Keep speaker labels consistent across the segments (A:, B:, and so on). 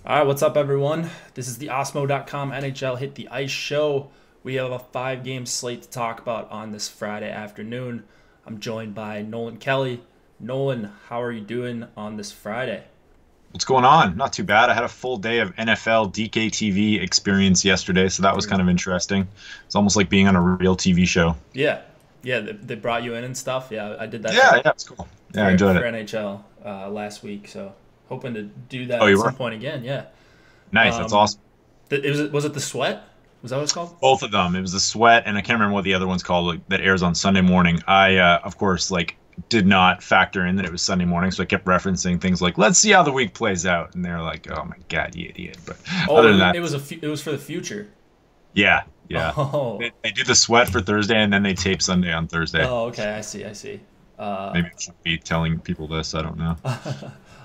A: All right, what's up, everyone? This is the Osmo.com NHL Hit the Ice show. We have a 5-game slate to talk about on this Friday afternoon. I'm joined by Nolan Kelly. Nolan, how are you doing on this Friday?
B: What's going on? Not too bad. I had a full day of NFL DKTV experience yesterday, so that was kind of interesting. It's almost like being on a real TV show.
A: Yeah, yeah, they brought you in and stuff. Yeah, I did that
B: Yeah, it's cool. Yeah, I enjoyed
A: for
B: it.
A: NHL last week, so hoping to do that
B: Oh,
A: at
B: you
A: some
B: were?
A: point again. Yeah.
B: Nice. That's
A: Um,
B: awesome.
A: was it the Sweat? Was that what it's called?
B: Both of them. It was the Sweat, and I can't remember what the other one's called, like, that airs on Sunday morning. Of course, like did not factor in that it was Sunday morning, so I kept referencing things like, "Let's see how the week plays out," and they're like, "Oh my God, you idiot!" But
A: Oh,
B: other than that,
A: it was for the future.
B: yeah.
A: Oh,
B: They do the Sweat for Thursday, and then they tape Sunday on Thursday.
A: oh, okay. I see.
B: Maybe I should be telling people this. I don't know.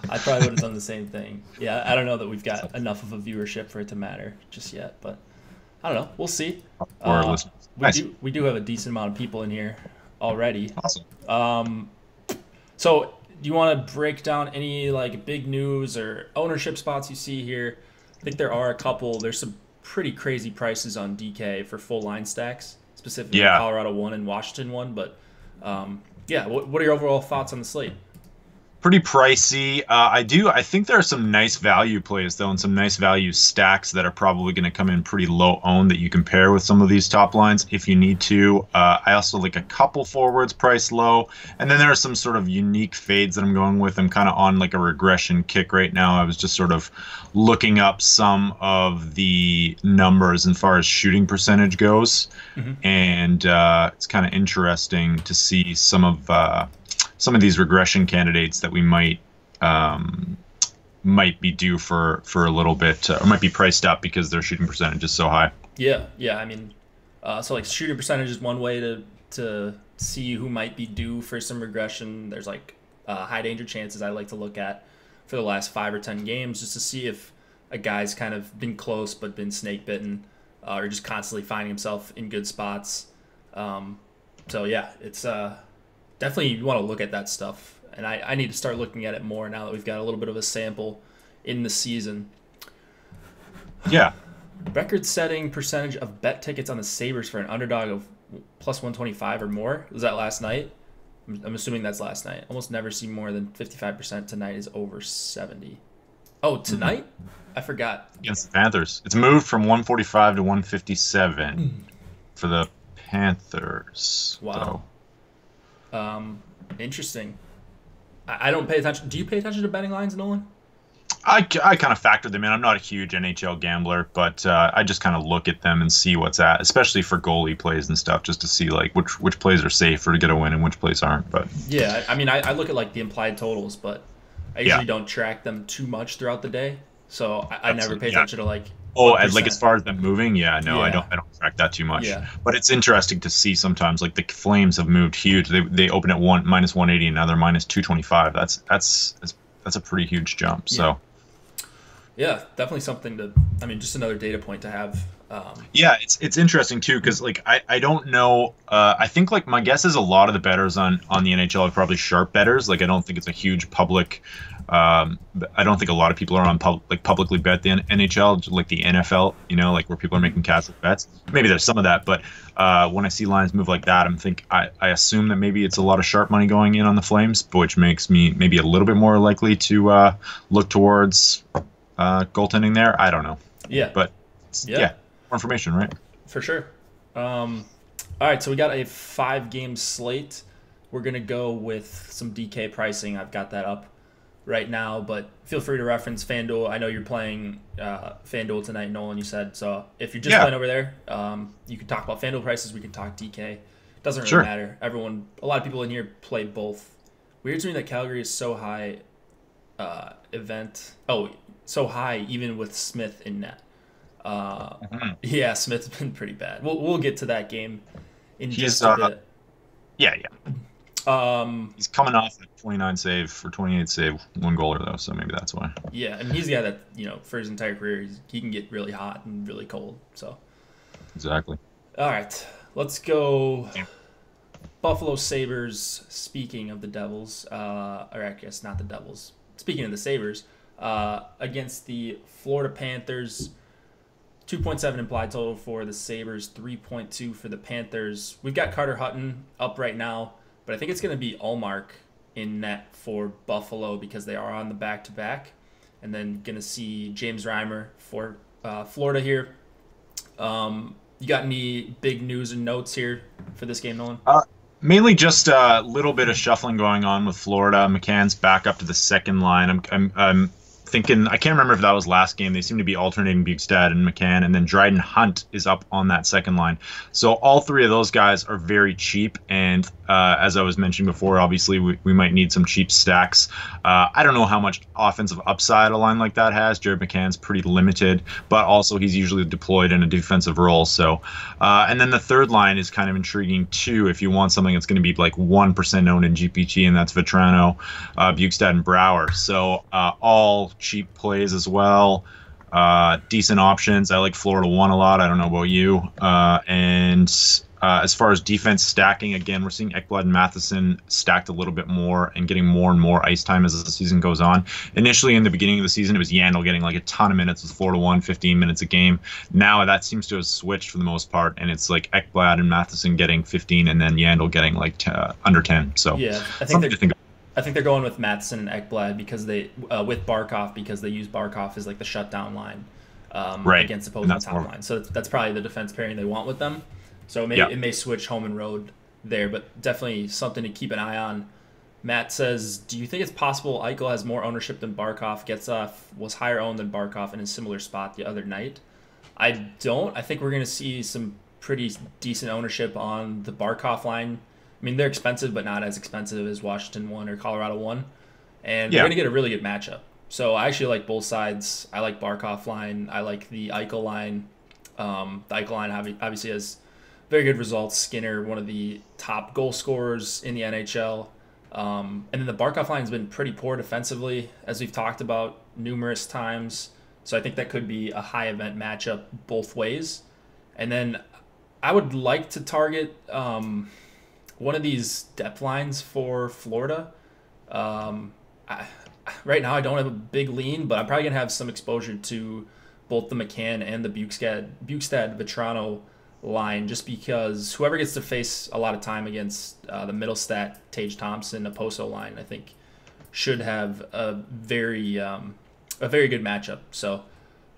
A: I probably would have done the same thing. Yeah, I don't know that we've got enough of a viewership for it to matter just yet, but I don't know. We'll see.
B: For our
A: Uh,
B: listeners. Nice.
A: we do have a decent amount of people in here already.
B: Awesome.
A: Um, so do you want to break down any like big news or ownership spots you see here? I think there are a couple. There's some pretty crazy prices on DK for full line stacks, specifically
B: Yeah.
A: Colorado one and Washington one. But yeah, what are your overall thoughts on the slate?
B: Pretty pricey. I think there are some nice value plays though, and some nice value stacks that are probably going to come in pretty low owned that you can pair with some of these top lines if you need to. I also like a couple forwards priced low, and then there are some sort of unique fades that I'm going with. I'm kind of on like a regression kick right now. I was just sort of looking up some of the numbers as far as shooting percentage goes,
A: Hmm.
B: and it's kind of interesting to see some of these regression candidates that we might be due for a little bit, or might be priced up because their shooting percentage is so high.
A: Yeah. I mean, so like shooting percentage is one way to see who might be due for some regression. There's like high danger chances I like to look at for the last 5 or 10 games just to see if a guy's kind of been close but been snake bitten, or just constantly finding himself in good spots. So yeah, it's definitely you want to look at that stuff, and I need to start looking at it more now that we've got a little bit of a sample in the season.
B: Yeah,
A: Record-setting percentage of bet tickets on the Sabres for an underdog of plus 125 or more. Was that last night? I'm assuming that's last night. Almost never see more than 55%. Tonight is over 70. Oh, tonight? I forgot.
B: against the Panthers, it's moved from 145 to 157 for the Panthers.
A: Wow. Interesting. I don't pay attention. Do you pay attention to betting lines, Nolan?
B: I kind of factor them in. I'm not a huge NHL gambler, but I just kind of look at them and see what's at, especially for goalie plays and stuff, just to see like which plays are safer to get a win and which plays aren't. But
A: Yeah, I mean, I look at like the implied totals, but I
B: yeah,
A: usually don't track them too much throughout the day. So I never pay
B: absolutely. Yeah.
A: attention to like
B: Oh,
A: what
B: and like as
A: percent.
B: far as them moving, yeah, no, I
A: Yeah,
B: don't track that too much.
A: yeah,
B: But it's interesting to see sometimes like the Flames have moved huge. They open at one minus 180, and now they're minus 225. That's a pretty huge jump.
A: yeah.
B: So
A: Yeah, definitely something to. I mean, just another data point to have.
B: yeah, it's interesting too because like I don't know. I think like my guess is a lot of the bettors on the NHL are probably sharp bettors. Like I don't think it's a huge public. I don't think a lot of people are on publicly bet the NHL like the NFL. Like where people are making casual bets. Maybe there's some of that, but when I see lines move like that, I assume that maybe it's a lot of sharp money going in on the Flames, which makes me maybe a little bit more likely to look towards goaltending there. I don't know,
A: Yeah,
B: but
A: yeah,
B: yeah, more information, right?
A: for sure. All right, so we got a 5-game slate. We're gonna go with some DK pricing. I've got that up right now, but feel free to reference FanDuel. I know you're playing FanDuel tonight, Nolan. You said so. If you're just
B: Yeah,
A: playing over there, you can talk about FanDuel prices. We can talk DK. Doesn't really
B: sure.
A: matter. A lot of people in here play both. Weird to me that Calgary is so high. Event. Oh, so high even with Smith in net.
B: Mhm.
A: Yeah, Smith's been pretty bad. We'll get to that game in
B: He's
A: just a bit.
B: yeah.
A: Um,
B: He's coming off a 29 save for 28 save, one goaler though, so maybe that's why.
A: yeah, and he's the guy that for his entire career he can get really hot and really cold. So,
B: Exactly.
A: all right, let's go.
B: Yeah.
A: Buffalo Sabres. Speaking of the Devils, or I guess not the Devils. Speaking of the Sabres, against the Florida Panthers. 2.7 implied total for the Sabres, 3.2 for the Panthers. We've got Carter Hutton up right now, but I think it's going to be Ullmark in net for Buffalo because they are on the back-to-back. And then going to see James Reimer for Florida here. You got any big news and notes here for this game, Nolan?
B: Mainly just a little bit of shuffling going on with Florida. McCann's back up to the second line. I'm thinking, I can't remember if that was last game. They seem to be alternating Bukestad and McCann, and then Dryden Hunt is up on that second line. So all three of those guys are very cheap, and as I was mentioning before, obviously we might need some cheap stacks. I don't know how much offensive upside a line like that has. Jared McCann's pretty limited, but also he's usually deployed in a defensive role. So, and then the third line is kind of intriguing too if you want something that's going to be like 1% owned in GPG, and that's Vetrano, Bukestad, and Brouwer. So all cheap plays as well. Decent options. I like Florida 1 a lot. I don't know about you. And as far as defense stacking, again, we're seeing Ekblad and Matheson stacked a little bit more and getting more and more ice time as the season goes on. Initially, in the beginning of the season, it was Yandel getting like a ton of minutes with Florida 1, 15 minutes a game. Now that seems to have switched for the most part, and it's like Ekblad and Matheson getting 15 and then Yandel getting like under 10. So
A: yeah,
B: something to think about.
A: I think they're going with Matheson and Ekblad because they with Barkov because they use Barkov as like the shutdown line against opposing top line. So that's probably the defense pairing they want with them. So it may switch home and road there, but definitely something to keep an eye on. Matt says, do you think it's possible Eichel has more ownership than Barkov? Was higher owned than Barkov in a similar spot the other night. I don't. I think we're going to see some pretty decent ownership on the Barkov line. I mean, they're expensive, but not as expensive as Washington 1 or Colorado 1. And we're going to get a really good matchup. So I actually like both sides. I like Barkov line. I like the Eichel line. The Eichel line obviously has very good results. Skinner, one of the top goal scorers in the NHL. And then the Barkov line has been pretty poor defensively, as we've talked about numerous times. So I think that could be a high event matchup both ways. And then I would like to target one of these depth lines for Florida. Right now I don't have a big lean, but I'm probably going to have some exposure to both the McCann and the Bukestad-Vetrano line just because whoever gets to face a lot of time against the Middlestat, Tage Thompson, Oposo line, I think should have a very good matchup. So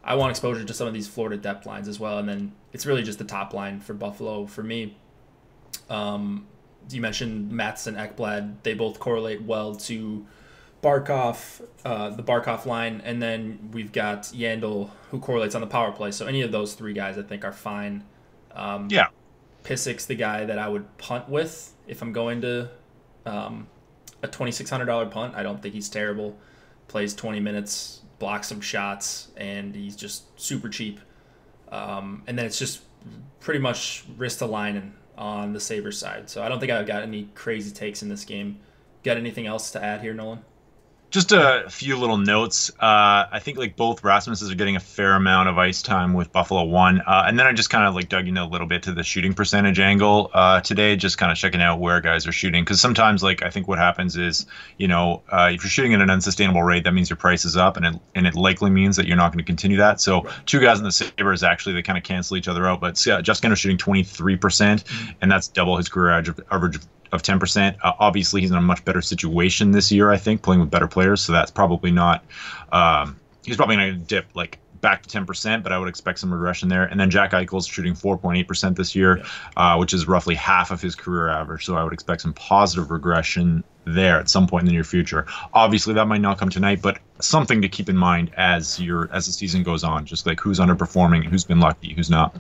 A: I want exposure to some of these Florida depth lines as well, and then it's really just the top line for Buffalo for me. You mentioned Matheson, Ekblad. They both correlate well to Barkov, the Barkov line, and then we've got Yandel, who correlates on the power play. So any of those three guys I think are fine. Pisic's the guy that I would punt with if I'm going to a $2,600 punt. I don't think he's terrible. Plays 20 minutes, blocks some shots, and he's just super cheap. And then it's just pretty much Ristolainen on the Sabres side. So I don't think I've got any crazy takes in this game. Got anything else to add here, Nolan?
B: Just a few little notes. I think like both Rasmuses are getting a fair amount of ice time with Buffalo 1. And then I just kind of like dug in a little bit to the shooting percentage angle today, just kind of checking out where guys are shooting. Because sometimes like I think what happens is, if you're shooting at an unsustainable rate, that means your price is up, and it likely means that you're not going to continue that. So two guys in the Sabres actually, they kind of cancel each other out. But Jeff Skinner shooting 23%, and that's double his career average of 10%. Obviously, he's in a much better situation this year, I think, playing with better players. So that's probably not. He's probably going to dip like back to 10%, but I would expect some regression there. And then Jack Eichel's shooting 4.8% this year, which is roughly half of his career average. So I would expect some positive regression there at some point in the near future. Obviously, that might not come tonight, but something to keep in mind as the season goes on. Just like who's underperforming, who's been lucky, who's not.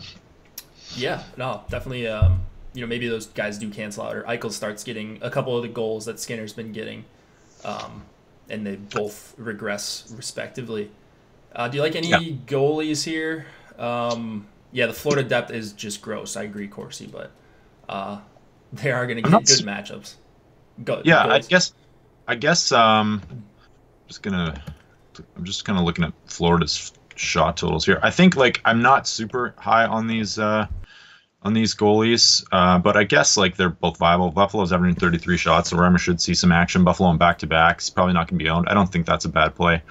A: Yeah, no, definitely. Maybe those guys do cancel out, or Eichel starts getting a couple of the goals that Skinner's been getting, and they both regress respectively. Do you like any goalies here? The Florida depth is just gross. I agree, Corsi, but they are going to get good matchups.
B: Goalies. I guess. I'm just kind of looking at Florida's shot totals here. I think like I'm not super high on these on these goalies, but I guess like they're both viable. Buffalo's averaging 33 shots, so Reimer should see some action. Buffalo on back-to-back, he's probably not going to be owned. I don't think that's a bad play.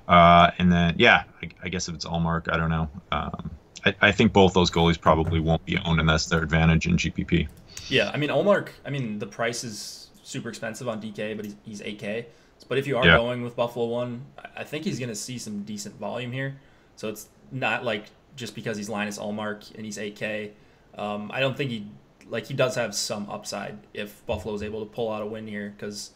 B: And then, yeah, I guess if it's Allmark, I don't know. I think both those goalies probably won't be owned, and that's their advantage in GPP.
A: Yeah, I mean, Allmark, I mean, the price is super expensive on DK, but he's 8K. But if you are going with Buffalo 1, I think he's going to see some decent volume here. So it's not like just because he's Linus Allmark and he's 8K. I don't think he does have some upside if Buffalo is able to pull out a win here because,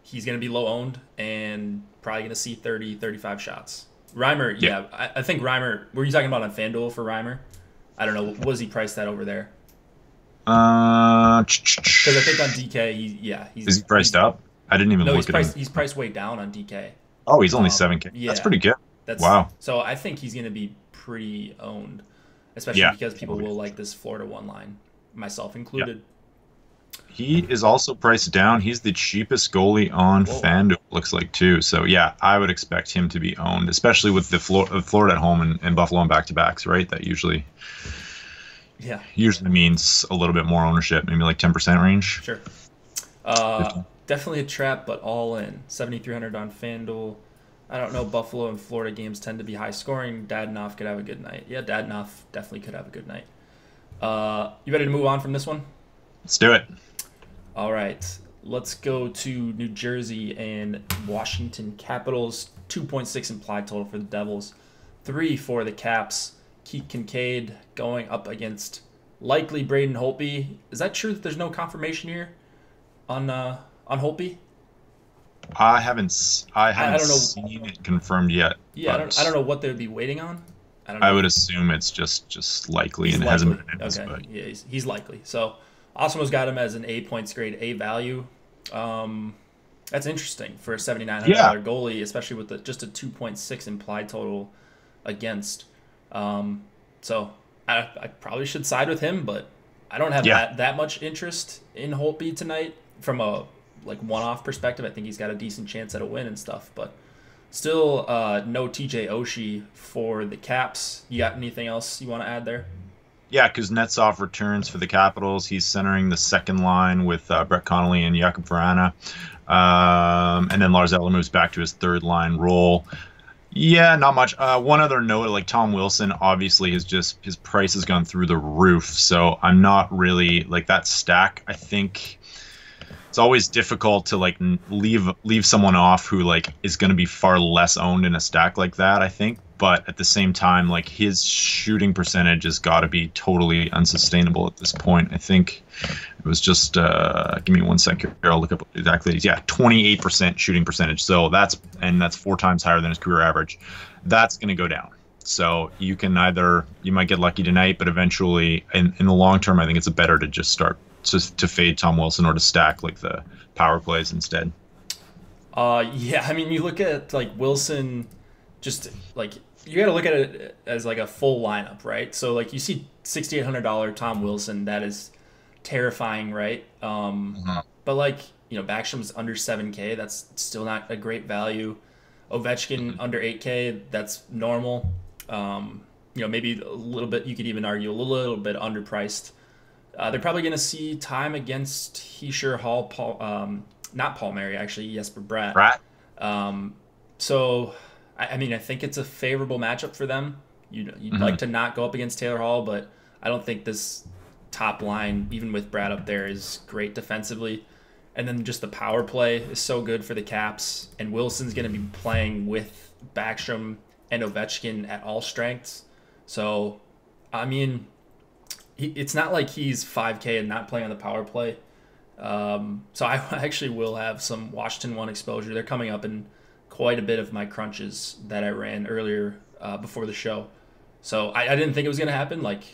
A: he's going to be low owned and probably going to see 30, 35 shots. Reimer, yeah, I think Reimer, were you talking about on FanDuel for Reimer? I don't know. What was he priced at over there? Because I think on DK,
B: is he priced up? I didn't even look at him.
A: He's priced way down on DK.
B: Oh, he's only 7K. Yeah, that's pretty good. Wow.
A: So I think he's going to be pretty owned, especially because people will like this Florida 1 line, myself included.
B: Yeah. He is also priced down. He's the cheapest goalie on FanDuel, looks like, too. So, yeah, I would expect him to be owned, especially with the Florida at home and Buffalo on back-to-backs, right? That usually means a little bit more ownership, maybe like 10% range.
A: Sure. Definitely a trap, but all in. 7,300 on FanDuel. I don't know. Buffalo and Florida games tend to be high scoring. Dadonov could have a good night. Yeah, Dadonov definitely could have a good night. You ready to move on from this one?
B: Let's do it.
A: All right. Let's go to New Jersey and Washington Capitals. 2.6 implied total for the Devils. 3 for the Caps. Keith Kincaid going up against likely Braden Holtby. Is that true that there's no confirmation here on Holtby?
B: I haven't seen it confirmed yet.
A: Yeah, I don't know what they would be waiting on.
B: I would assume it's just likely, and it hasn't been announced.
A: Okay,
B: but
A: yeah, he's likely. So Osmo's got him as an A points grade, A value. That's interesting for a $7,900 goalie, especially with just a 2.6 implied total against. So I probably should side with him, but I don't have that much interest in Holtby tonight from a one-off perspective. I think he's got a decent chance at a win and stuff, but still no TJ Oshie for the Caps. You got anything else you want to add there?
B: Yeah, because Kuznetsov returns for the Capitals. He's centering the second line with Brett Connolly and Jakub Vrana. And then Lars Eller moves back to his third line role. Yeah, not much. One other note, like Tom Wilson, obviously his price has gone through the roof. So I'm not really like that stack. I think it's always difficult to like leave someone off who like is going to be far less owned in a stack like that, I think. But at the same time, like his shooting percentage has got to be totally unsustainable at this point. I think it was just give me 1 second here. I'll look up exactly. Yeah, 28% shooting percentage. So that's 4 times higher than his career average. That's going to go down. So you might get lucky tonight, but eventually in the long term, I think it's better to just start to fade Tom Wilson or to stack like the power plays instead.
A: Yeah, I mean, you look at like Wilson, just like you got to look at it as like a full lineup, right? So like you see $6,800 Tom Wilson, that is terrifying, right? But like, Backstrom's under 7K, that's still not a great value. Ovechkin under 8K, that's normal. Maybe a little bit, you could even argue a little bit underpriced. They're probably going to see time against Hischier, Hall, not Palmieri, actually, Jesper Bratt. So, I mean, I think it's a favorable matchup for them. You'd like to not go up against Taylor Hall, but I don't think this top line, even with Bratt up there, is great defensively. And then just the power play is so good for the Caps. And Wilson's going to be playing with Backstrom and Ovechkin at all strengths. So, I mean, it's not like he's 5K and not playing on the power play. So I actually will have some Washington 1 exposure. They're coming up in quite a bit of my crunches that I ran earlier before the show. So I didn't think it was going to happen. Like,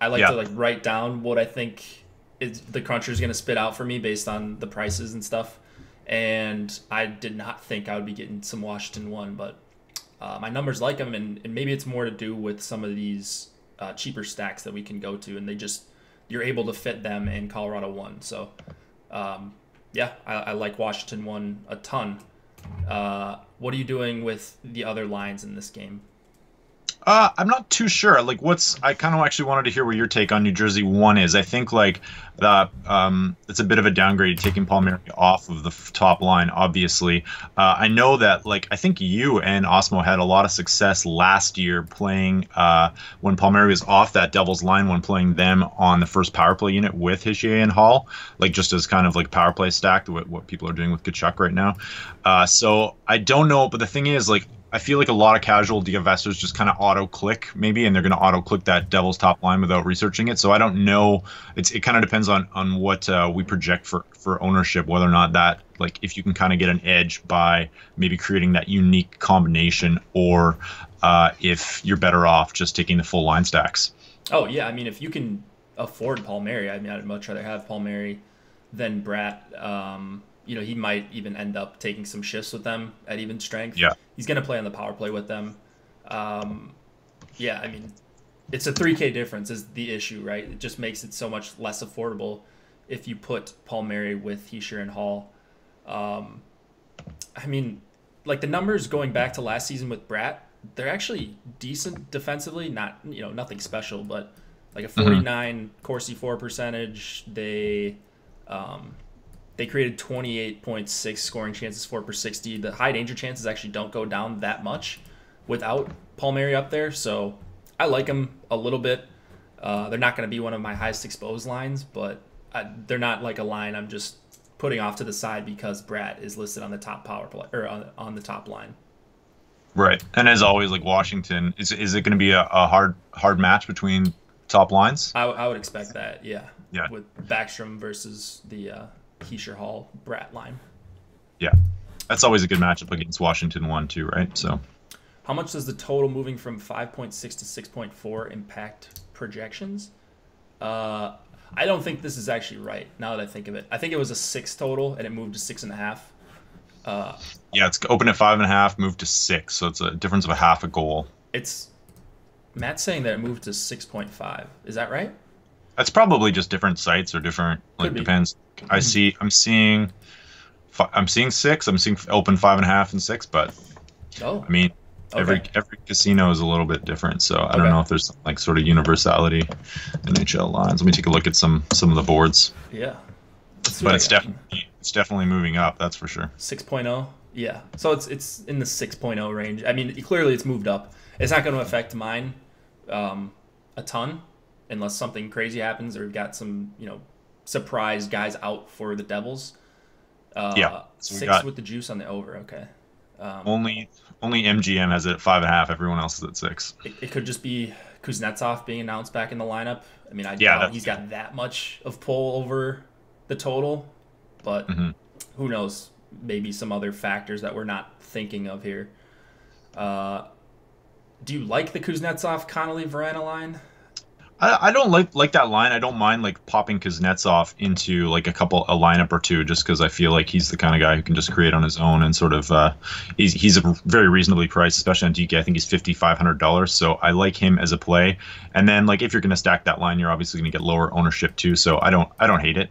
A: I like to write down what I think the cruncher is going to spit out for me based on the prices and stuff. And I did not think I would be getting some Washington 1, but my numbers like them, and maybe it's more to do with some of these cheaper stacks that we can go to, and you're able to fit them in Colorado 1. So, I like Washington 1 a ton. What are you doing with the other lines in this game?
B: I'm not too sure. Like, I kind of actually wanted to hear what your take on New Jersey one is. I think like it's a bit of a downgrade taking Palmieri off of the top line. Obviously, I know that like I think you and Osmo had a lot of success last year playing when Palmieri was off that Devils line when playing them on the first power play unit with Hischier and Hall, like just as kind of like power play stacked what people are doing with Kachuk right now. So I don't know, but the thing is like. I feel like a lot of casual DFSers just kind of auto-click maybe, and they're going to auto-click that Devils top line without researching it. So I don't know. It kind of depends on what we project for ownership, whether or not that like if you can kind of get an edge by maybe creating that unique combination, or if you're better off just taking the full line stacks.
A: Oh yeah, I mean if you can afford Palmieri, I mean I'd much rather have Palmieri than Bratt. He might even end up taking some shifts with them at even strength.
B: Yeah.
A: He's going to play on the power play with them. Yeah, I mean, it's a 3K difference is the issue, right? It just makes it so much less affordable if you put Palmieri with Hischier and Hall. I mean, like the numbers going back to last season with Bratt, they're actually decent defensively. Not, nothing special, but like a 49 Corsi 4 percentage. They created 28.6 scoring chances for per 60. The high danger chances actually don't go down that much without Palmieri up there. So I like them a little bit. They're not going to be one of my highest exposed lines, but they're not like a line I'm just putting off to the side because Bratt is listed on the top power play or on the top line.
B: Right. And as always, like Washington, is it going to be a hard match between top lines?
A: I would expect that, yeah.
B: Yeah.
A: With Backstrom versus the Hischier Hall Bratt line.
B: Yeah, that's always a good matchup against Washington 1 too, right? So,
A: how much does the total moving from 5.6 to 6.4 impact projections? I don't think this is actually right. Now that I think of it, I think it was a 6 total and it moved to 6.5.
B: Yeah, it's open at 5.5, moved to 6, so it's a difference of a half a goal.
A: It's Matt's saying that it moved to 6.5. Is that right?
B: That's probably just different sites or different. Like depends. I'm seeing 6. I'm seeing open 5.5 and 6, but I mean every casino is a little bit different. So I don't know if there's like sort of universality in NHL lines. Let me take a look at some of the boards.
A: Yeah,
B: but it's definitely moving up. That's for sure.
A: 6.0. Yeah, so it's in the 6.0 range. I mean, clearly it's moved up. It's not going to affect mine a ton. Unless something crazy happens or we've got some, surprise guys out for the Devils.
B: So
A: 6 with the juice on the over. Okay.
B: Only MGM has it at 5.5. Everyone else is at 6.
A: It could just be Kuznetsov being announced back in the lineup. I mean, I doubt he's got that much of pull over the total, but who knows? Maybe some other factors that we're not thinking of here. Do you like the Kuznetsov Connolly Verana line?
B: I don't like that line. I don't mind like popping Kuznetsov into like a lineup or two, just because I feel like he's the kind of guy who can just create on his own and sort of he's a very reasonably priced, especially on DK. I think he's $5,500, so I like him as a play. And then like if you're going to stack that line, you're obviously going to get lower ownership too. So I don't hate it.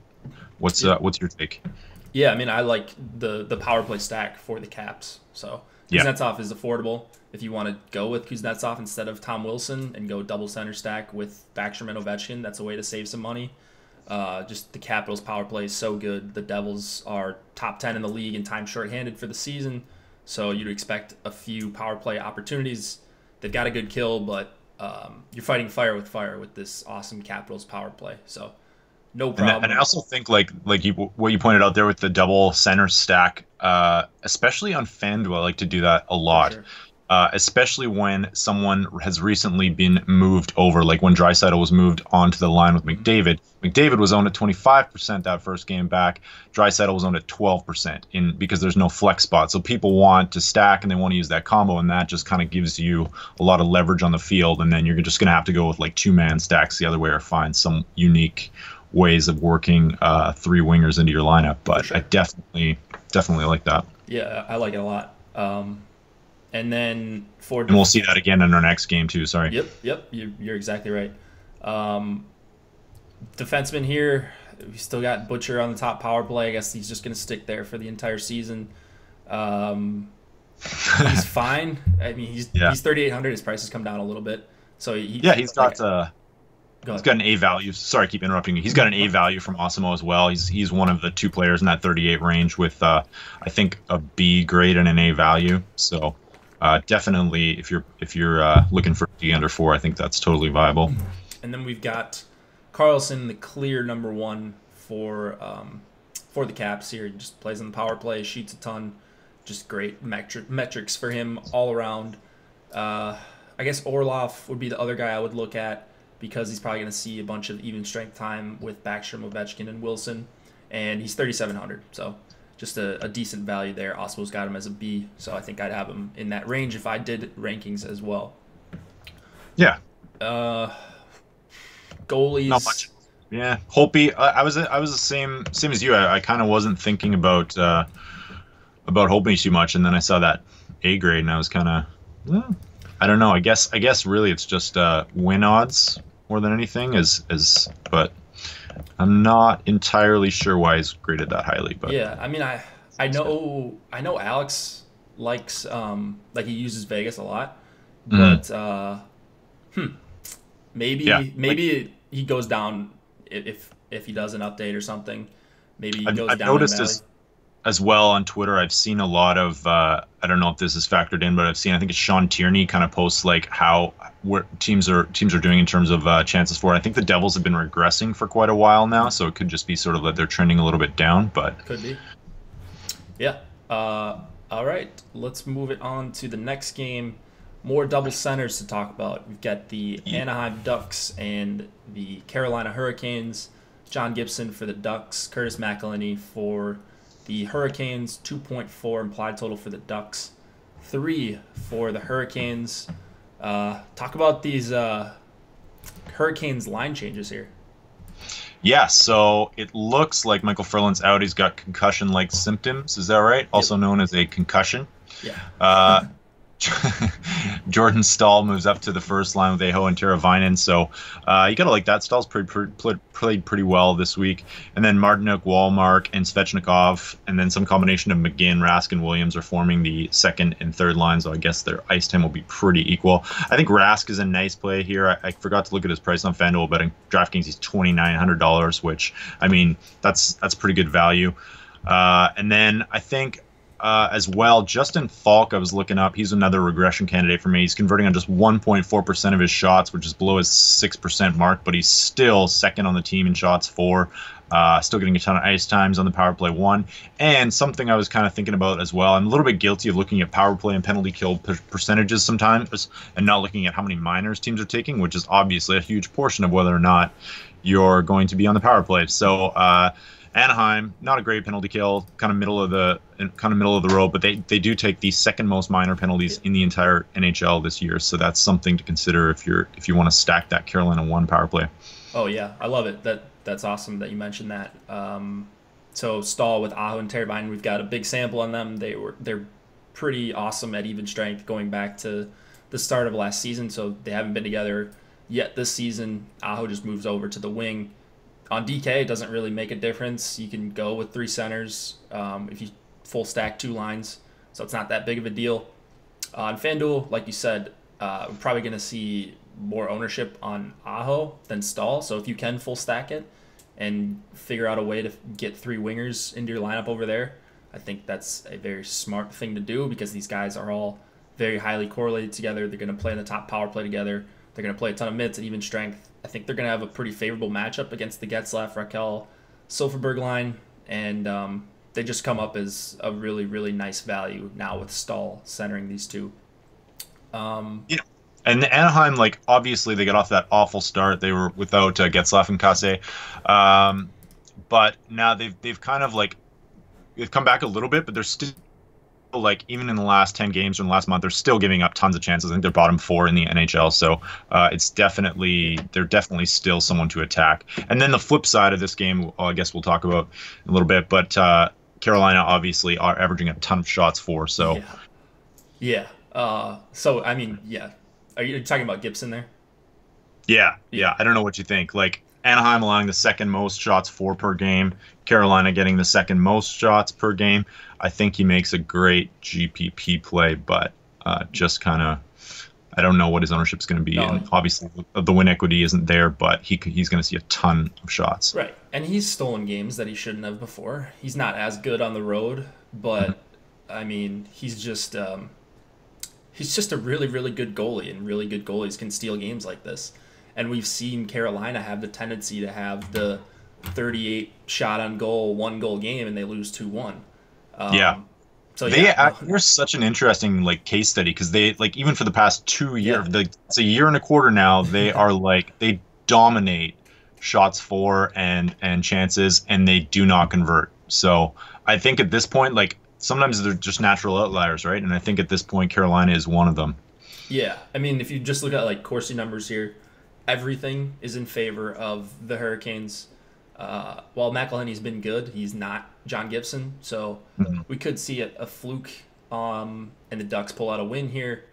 B: What's your take?
A: Yeah, I mean I like the power play stack for the Caps. So Kuznetsov is affordable. If you want to go with Kuznetsov instead of Tom Wilson and go double center stack with Backstrom and Ovechkin, that's a way to save some money. Just the Capitals' power play is so good. The Devils are top 10 in the league in time shorthanded for the season, so you'd expect a few power play opportunities. They've got a good kill, but you're fighting fire with this awesome Capitals power play. So no problem.
B: And I also think what you pointed out there with the double center stack, especially on FanDuel, I like to do that a lot. Sure. Especially when someone has recently been moved over, like when Draisaitl was moved onto the line with McDavid. McDavid was owned at 25% that first game back. Draisaitl was owned at 12% because there's no flex spot. So people want to stack and they want to use that combo, and that just kind of gives you a lot of leverage on the field. And then you're just going to have to go with like 2-man stacks the other way or find some unique ways of working 3 wingers into your lineup. But sure. I definitely like that.
A: Yeah, I like it a lot. And then
B: and we'll see that again in our next game too. Sorry.
A: Yep. You're exactly right. Defenseman here, we still got Butcher on the top power play. I guess he's just going to stick there for the entire season. he's fine. I mean,
B: Yeah.
A: he's 3,800. His price has come down a little bit, so
B: Yeah, he's
A: like
B: got
A: go
B: he's
A: ahead.
B: got an A value. Sorry, I keep interrupting you. He's got an A value from Osimo as well. He's one of the two players in that 38 range with I think a B grade and an A value. So definitely, if you're looking for D under 4, I think that's totally viable.
A: And then we've got Carlson, the clear number one for the Caps here. He just plays on the power play, shoots a ton, just great metrics for him all around. I guess Orlov would be the other guy I would look at because he's probably going to see a bunch of even strength time with Backstrom, Ovechkin, and Wilson, and he's 3,700, so just a decent value there. Osmo's got him as a B, so I think I'd have him in that range if I did rankings as well.
B: Yeah.
A: Goalies.
B: Not much. Yeah, Holtby. I was the same as you. I kind of wasn't thinking about Holtby too much, and then I saw that A grade, and I was kind of, I don't know. I guess really it's just win odds more than anything. But I'm not entirely sure why he's graded that highly. But
A: Yeah, I mean, I know Alex likes like he uses Vegas a lot, but maybe
B: Yeah.
A: he goes down if he does an update or something. Maybe he goes
B: I've
A: down in
B: noticed
A: value.
B: as well on Twitter. I've seen a lot of I don't know if this is factored in, but I think it's Sean Tierney kind of posts like where teams are doing in terms of chances for it. I think the Devils have been regressing for quite a while now, so it could just be sort of that they're trending a little bit down. But
A: Could be. Yeah. All right. Let's move it on to the next game. More double centers to talk about. We've got the Anaheim Ducks and the Carolina Hurricanes. John Gibson for the Ducks. Curtis McElhinney for the Hurricanes. 2.4 implied total for the Ducks. 3 for the Hurricanes. Talk about these Hurricanes line changes here.
B: yeah, so it looks like Michael Furlan's out. He's got concussion-like symptoms. Is that right? Also known as a concussion.
A: Yeah.
B: Jordan Stahl moves up to the first line with Aho and Teravainen, so you gotta like that. Stahl's played pretty well this week, and then Martinuk, Walmark, and Svechnikov, and then some combination of McGinn, Rask, and Williams are forming the second and third line. So I guess their ice time will be pretty equal. I think Rask is a nice play here. I forgot to look at his price on FanDuel, but in DraftKings he's $2,900, which I mean that's pretty good value. And then I think. As well, Justin Falk, I was looking up. He's another regression candidate for me. He's converting on just 1.4% of his shots, which is below his 6% mark, but he's still second on the team in shots for. Still getting a ton of ice times on the power play 1. And something I was kind of thinking about as well, I'm a little bit guilty of looking at power play and penalty kill percentages sometimes and not looking at how many minors teams are taking, which is obviously a huge portion of whether or not you're going to be on the power play. So, Anaheim, not a great penalty kill, kind of middle of the road, but they do take the second most minor penalties in the entire NHL this year. So that's something to consider if you want to stack that Carolina 1 power play.
A: Oh yeah, I love it. That's awesome that you mentioned that. So Stahl with Aho and Teravainen, we've got a big sample on them. They're pretty awesome at even strength going back to the start of last season. So they haven't been together yet this season. Aho just moves over to the wing. On DK, it doesn't really make a difference. You can go with 3 centers if you full stack 2 lines, so it's not that big of a deal. On FanDuel, like you said, we're probably going to see more ownership on Aho than Stahl, so if you can full stack it and figure out a way to get 3 wingers into your lineup over there, I think that's a very smart thing to do because these guys are all very highly correlated together. They're going to play in the top power play together. They're going to play a ton of minutes at even strength. I think they're going to have a pretty favorable matchup against the Getzlaf, Raquel, Silverberg line, and they just come up as a really, really nice value now with Stahl centering these two.
B: Yeah. And Anaheim, like obviously they got off that awful start. They were without Getzlaf and Kase, but now they've kind of like they've come back a little bit, but they're still like even in the last 10 games or in the last month, they're still giving up tons of chances. I think they're bottom 4 in the NHL, so they're definitely still someone to attack. And then the flip side of this game, I guess we'll talk about in a little bit, but Carolina obviously are averaging a ton of shots for. So
A: yeah. So I mean, yeah. Are you talking about Gibson there?
B: Yeah. I don't know what you think. Like Anaheim allowing the second most shots for per game. Carolina getting the second most shots per game. I think he makes a great GPP play, but just kind of, I don't know what his ownership is going to be.
A: No.
B: And obviously, the win equity isn't there, but he's going to see a ton of shots.
A: Right. And he's stolen games that he shouldn't have before. He's not as good on the road, but, I mean, he's just a really, really good goalie, and really good goalies can steal games like this. And we've seen Carolina have the tendency to have the 38 shot on goal, 1-goal game, and they lose 2-1.
B: Yeah.
A: So
B: they're such an interesting like case study because they like even for the past 2 years, it's a year and a quarter now. They are like they dominate shots for and chances, and they do not convert. So I think at this point, like sometimes they're just natural outliers, right? And I think at this point, Carolina is one of them.
A: Yeah, I mean, if you just look at like Corsi numbers here, everything is in favor of the Hurricanes. While McElhinney's been good, he's not John Gibson, so we could see a fluke and the Ducks pull out a win here.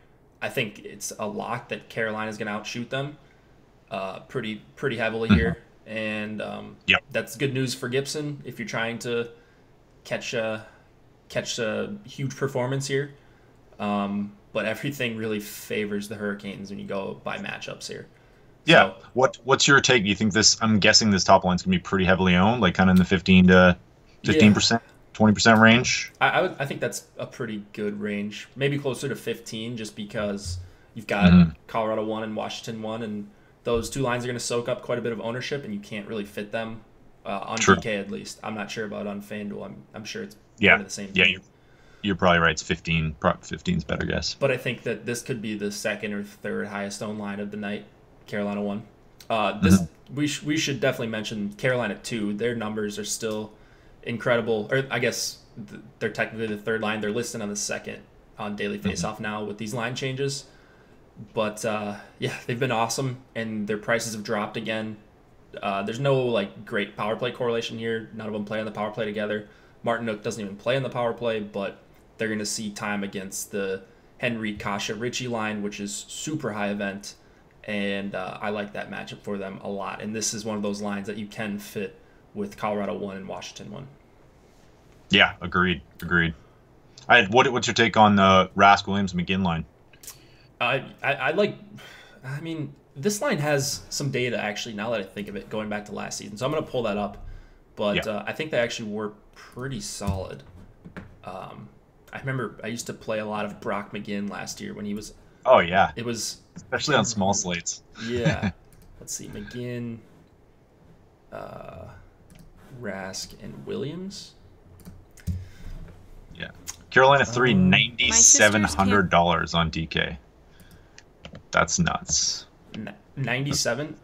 A: I think it's a lock that Carolina's going to outshoot them pretty heavily here, and that's good news for Gibson if you're trying to catch a huge performance here. But everything really favors the Hurricanes when you go by matchups here.
B: Yeah. So, what's your take? Do you think this? I'm guessing this top line's gonna be pretty heavily owned, like kind of in the 15% 20% range.
A: I think that's a pretty good range. Maybe closer to 15, just because you've got Colorado 1 and Washington 1, and those two lines are going to soak up quite a bit of ownership, and you can't really fit them on DK at least. I'm not sure about on FanDuel. I'm sure it's kind of the same thing.
B: You're probably right. It's 15. 15's better guess.
A: But I think that this could be the second or third highest owned line of the night. Carolina 1. We should definitely mention Carolina 2. Their numbers are still incredible. Or I guess they're technically the third line. They're listed on the second on Daily Faceoff now with these line changes. But they've been awesome, and their prices have dropped again. There's no like great power play correlation here. None of them play on the power play together. Martin Nook doesn't even play on the power play, but they're going to see time against the Henry, Kasha, Ritchie line, which is super high event. And I like that matchup for them a lot. And this is one of those lines that you can fit with Colorado 1 and Washington 1.
B: Yeah, agreed. What's your take on the Rask, Williams, McGinn line?
A: This line has some data, actually, now that I think of it, going back to last season. So I'm going to pull that up. But I think they actually were pretty solid. I remember I used to play a lot of Brock McGinn last year when he was...
B: Oh, yeah.
A: It was...
B: Especially on small slates.
A: Yeah. Let's see. McGinn, Rask, and Williams.
B: Yeah. Carolina 3, $9,700 on DK. That's nuts.
A: 97?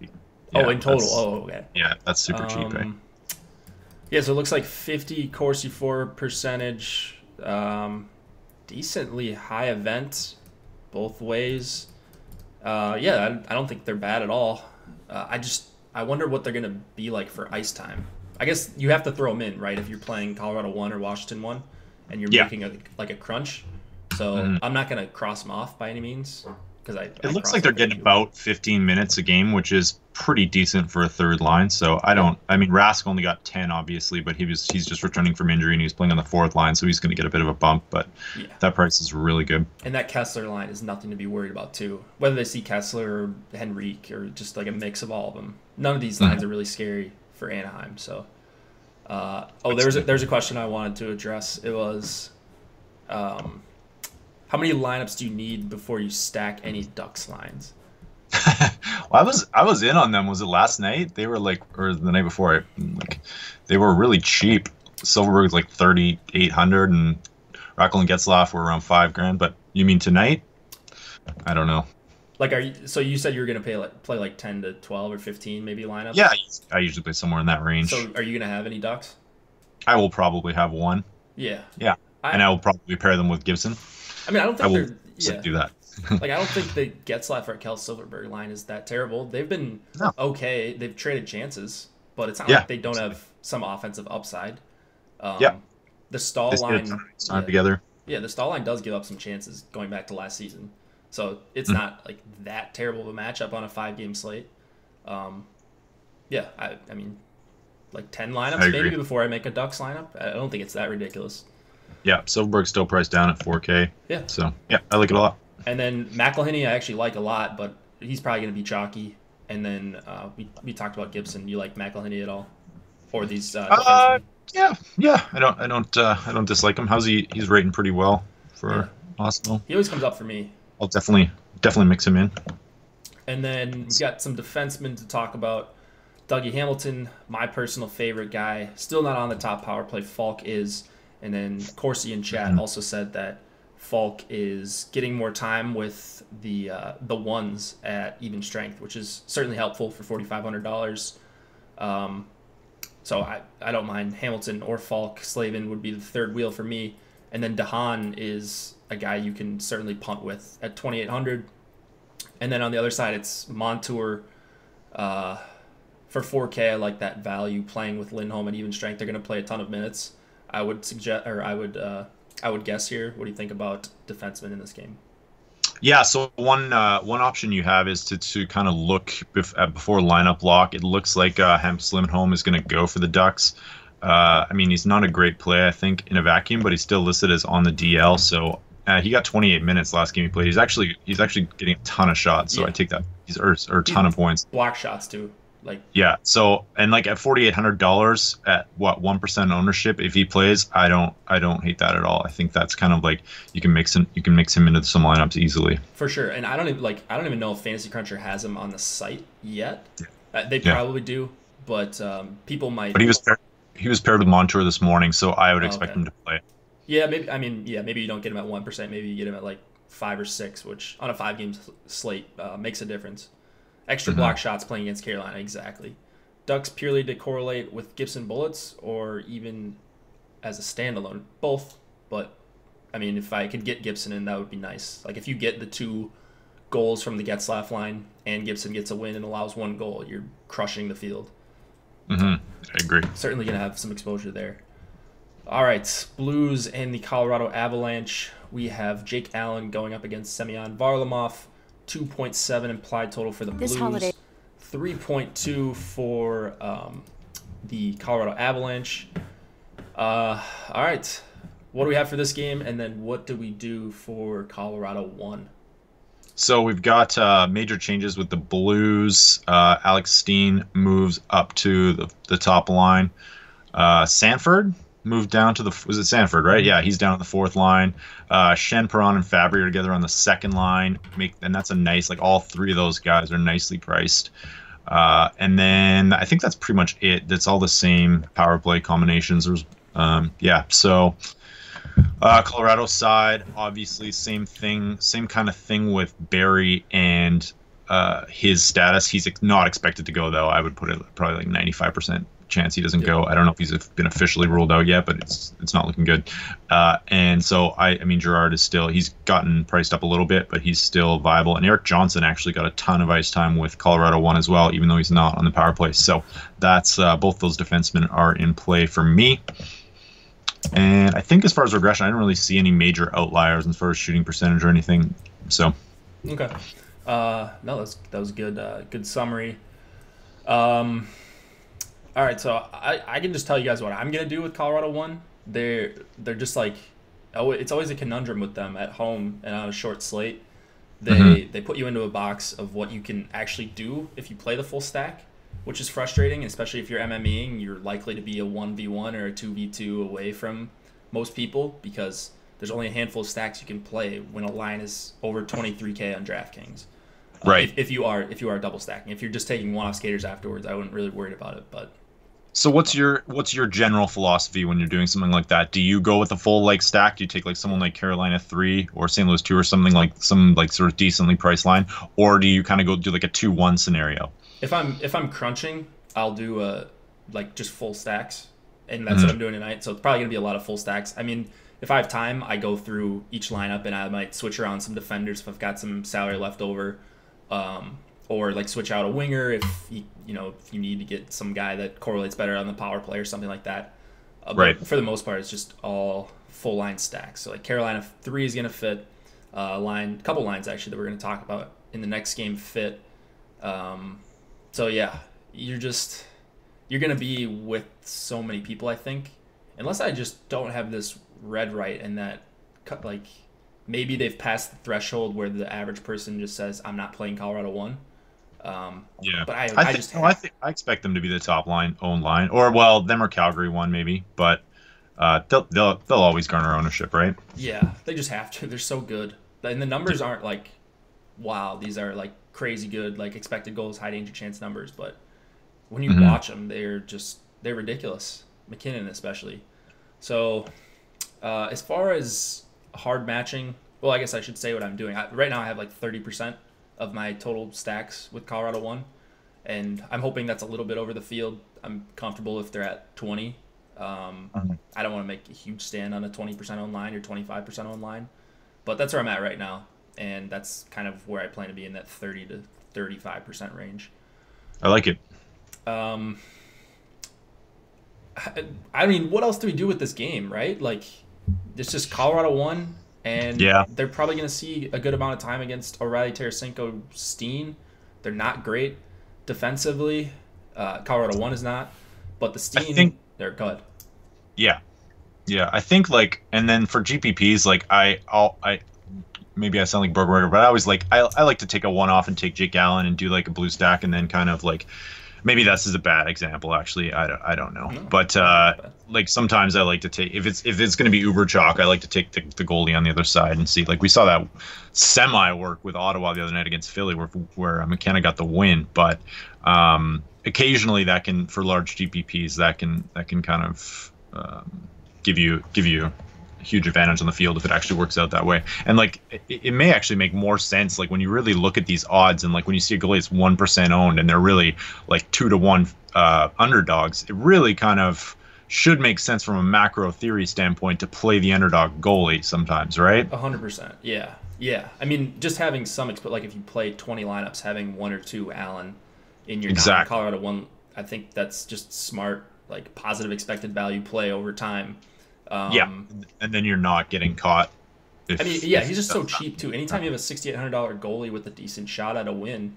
B: Yeah,
A: in total. Oh, okay.
B: Yeah, that's super cheap, right?
A: Yeah, so it looks like 50 Corsi 4 percentage. Decently high event both ways. I don't think they're bad at all. I wonder what they're going to be like for ice time. I guess you have to throw them in, right, if you're playing Colorado 1 or Washington 1 and you're making a crunch. So I'm not going to cross them off by any means. It
B: looks like they're getting about 15 minutes a game, which is pretty decent for a third line. So Rask only got 10, obviously, but he's just returning from injury and he's playing on the fourth line, so he's going to get a bit of a bump. But that price is really good. And
A: that Kessler line is nothing to be worried about too. Whether they see Kessler or Henrique or just like a mix of all of them, none of these lines are really scary for Anaheim. So, there's a question I wanted to address. It was, how many lineups do you need before you stack any Ducks lines?
B: Well, I was in on them. Was it last night? They were or the night before. They were really cheap. Silverberg was like 3,800, and Rackle and Getzlaff were around $5,000. But you mean tonight? I don't know.
A: So you said you were gonna play like 10 to 12 or 15 maybe lineups?
B: Yeah, I usually play somewhere in that range.
A: So are you gonna have any Ducks?
B: I will probably have one.
A: Yeah.
B: Yeah, and I will probably pair them with Gibson.
A: I mean, I don't think
B: do that.
A: I don't think the Getzlaff or Kel Silverberg line is that terrible. They've been okay. They've traded chances, but it's not like they don't have some offensive upside. The Stahl line
B: together.
A: Yeah, the Stahl line does give up some chances going back to last season, so it's not like that terrible of a matchup on a 5-game slate. Yeah, I mean, like 10
B: I
A: lineups maybe
B: agree.
A: before I make a Ducks lineup. I don't think it's that ridiculous.
B: Yeah, Silverberg's still priced down at 4K.
A: Yeah.
B: So yeah, I like it a lot.
A: And then McElhinney I actually like a lot, but he's probably going to be chalky. And then we talked about Gibson. You like McElhinney at all? Or these
B: Uh,
A: defensemen?
B: yeah, yeah. I don't dislike him. How's he? He's rating pretty well
A: Yeah.
B: for Arsenal.
A: He always comes up for me.
B: I'll definitely mix him in.
A: And then we've got some defensemen to talk about. Dougie Hamilton, my personal favorite guy. Still not on the top power play. Falk is. And then Corsi in chat also said that Falk is getting more time with the ones at even strength, which is certainly helpful for $4,500. So I don't mind Hamilton or Falk. Slavin would be the third wheel for me. And then Dahan is a guy you can certainly punt with at 2,800. And then on the other side, it's Montour. For 4K, I like that value playing with Lindholm at even strength. They're going to play a ton of minutes. I would suggest, or I would guess here. What do you think about defensemen in this game?
B: Yeah, so one option you have is to kind of look before lineup lock. It looks like Hampus Lindholm is going to go for the Ducks. I mean, he's not a great play, I think, in a vacuum, but he's still listed as on the DL. So he got 28 minutes last game he played. He's actually getting a ton of shots. So
A: Yeah.
B: I take that. He's or a ton of points.
A: Block shots too. Like
B: Yeah. So and like at $4,800 at what 1% ownership, if he plays, I don't hate that at all. I think that's kind of like you can mix him into some lineups easily.
A: for sure. And I don't even know if Fantasy Cruncher has him on the site yet. They
B: Yeah.
A: probably do, but people might.
B: But he was paired with Montour this morning, so I would
A: Oh,
B: expect
A: okay.
B: him to play.
A: Yeah, maybe. I mean, yeah, maybe you don't get him at 1%. Maybe you get him at like 5 or 6, which on a 5-game slate makes a difference. Extra
B: Mm-hmm.
A: block shots playing against Carolina, exactly. Ducks purely to correlate with Gibson Bullets or even as a standalone? Both, but I mean, if I could get Gibson in, that would be nice. Like if you get the 2 goals from the Getzlaff line and Gibson gets a win and allows 1 goal, you're crushing the field.
B: Mm-hmm. I agree.
A: Certainly going to have some exposure there. All right, Blues and the Colorado Avalanche. We have Jake Allen going up against Semyon Varlamov. 2.7 implied total for the Blues. 3.2 for the Colorado Avalanche. All right, what do we have for this game, and then what do we do for Colorado 1?
B: So we've got major changes with the Blues. Alex Steen moves up to the top line. Sanford moved down to was it Sanford, right? Yeah, he's down at the 4th line. Shen, Perron, and Fabry are together on the 2nd line. And that's a nice, like all 3 of those guys are nicely priced. And then I think that's pretty much it. That's all the same power play combinations. There's yeah, so Colorado side, obviously same thing, same kind of thing with Barry and his status. He's not expected to go though. I would put it probably like 95% chance he doesn't go. I don't know if he's been officially ruled out yet, but it's not looking good. And so I mean Gerard is still, he's gotten priced up a little bit, but he's still viable. And Eric Johnson actually got a ton of ice time with Colorado 1 as well, even though he's not on the power play. So that's both those defensemen are in play for me. And I think as far as regression, I didn't really see any major outliers as far as shooting percentage or anything. So
A: Okay. No, that was good. Good summary. All right, so I can just tell you guys what I'm gonna do with Colorado 1. They're just like, oh, it's always a conundrum with them at home and on a short slate. They put you into a box of what you can actually do if you play the full stack, which is frustrating, especially if you're MMEing. You're likely to be a 1v1 or a 2v2 away from most people because there's only a handful of stacks you can play when a line is over 23K on DraftKings.
B: Right.
A: If you are double stacking. If you're just taking one-off skaters afterwards, I wouldn't really worry about it. But
B: so what's your general philosophy when you're doing something like that? Do you go with a full like stack? Do you take like someone like Carolina 3 or St. Louis 2 or something like some like sort of decently priced line, or do you kind of go do like a 2-1 scenario?
A: if I'm crunching, I'll do like just full stacks, and that's what I'm doing tonight. So it's probably gonna be a lot of full stacks. I mean, if I have time, I go through each lineup and I might switch around some defenders if I've got some salary left over. Or like switch out a winger if you need to get some guy that correlates better on the power play or something like that.
B: Right.
A: But for the most part, it's just all full line stacks. So like Carolina 3 is gonna fit. Couple lines actually that we're gonna talk about in the next game fit. So yeah, you're gonna be with so many people. I think, unless I just don't have this read right, and that like maybe they've passed the threshold where the average person just says, "I'm not playing Colorado 1."
B: Yeah,
A: But I just
B: I expect them to be the top owned line, or well, them or Calgary 1 maybe, but they'll always garner ownership, right?
A: yeah, they just have to. They're so good, and the numbers aren't like wow. These are like crazy good, like expected goals, high danger chance numbers, but when you watch them, they're ridiculous. McKinnon especially. So as far as hard matching, well, I guess I should say what I'm doing. Right now, I have like 30% of my total stacks with Colorado 1, and I'm hoping that's a little bit over the field. I'm comfortable if they're at 20. I don't want to make a huge stand on a 20% online or 25% online, but that's where I'm at right now, and that's kind of where I plan to be in that 30 to 35% range.
B: I like it.
A: I mean, what else do we do with this game, right? Like, it's just Colorado 1, and they're probably going to see a good amount of time against O'Reilly, Tarasenko, Steen. They're not great defensively. Colorado 1 is not, but the Steen, they're good.
B: Yeah. Yeah, I think, like, and then for GPPs, like, I maybe I sound like Bergberger, but I always I like to take a one-off and take Jake Allen and do, like, a blue stack, and then kind of, like, maybe this is a bad example, actually. I don't know. No, but like sometimes I like to take if it's going to be uber chalk, I like to take the goalie on the other side and see. Like we saw that semi work with Ottawa the other night against Philly, where McKenna got the win. But occasionally that can, for large GPPs, that can kind of give you a huge advantage on the field if it actually works out that way. And like it may actually make more sense, like when you really look at these odds, and like when you see a goalie that's 1% owned and they're really like 2-1 underdogs, it really kind of should make sense from a macro theory standpoint to play the underdog goalie sometimes, right?
A: 100%. Yeah. I mean, just having some like if you play 20 lineups, having 1 or 2 Allen in your Colorado 1, I think that's just smart, like positive expected value play over time.
B: And then you're not getting caught.
A: He's just so cheap too. Anytime you have a $6,800 goalie with a decent shot at a win,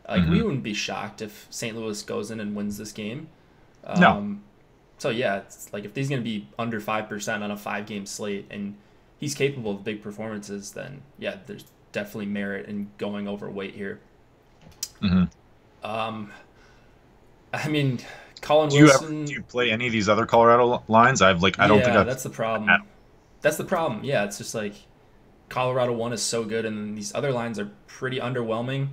A: like we wouldn't be shocked if St. Louis goes in and wins this game.
B: No.
A: So yeah, it's like if he's going to be under 5% on a 5-game slate and he's capable of big performances, then yeah, there's definitely merit in going overweight here. I mean, Colin Wilson.
B: Do you play any of these other Colorado lines? I don't think
A: that's the problem. That's the problem. Yeah, it's just like Colorado 1 is so good, and these other lines are pretty underwhelming.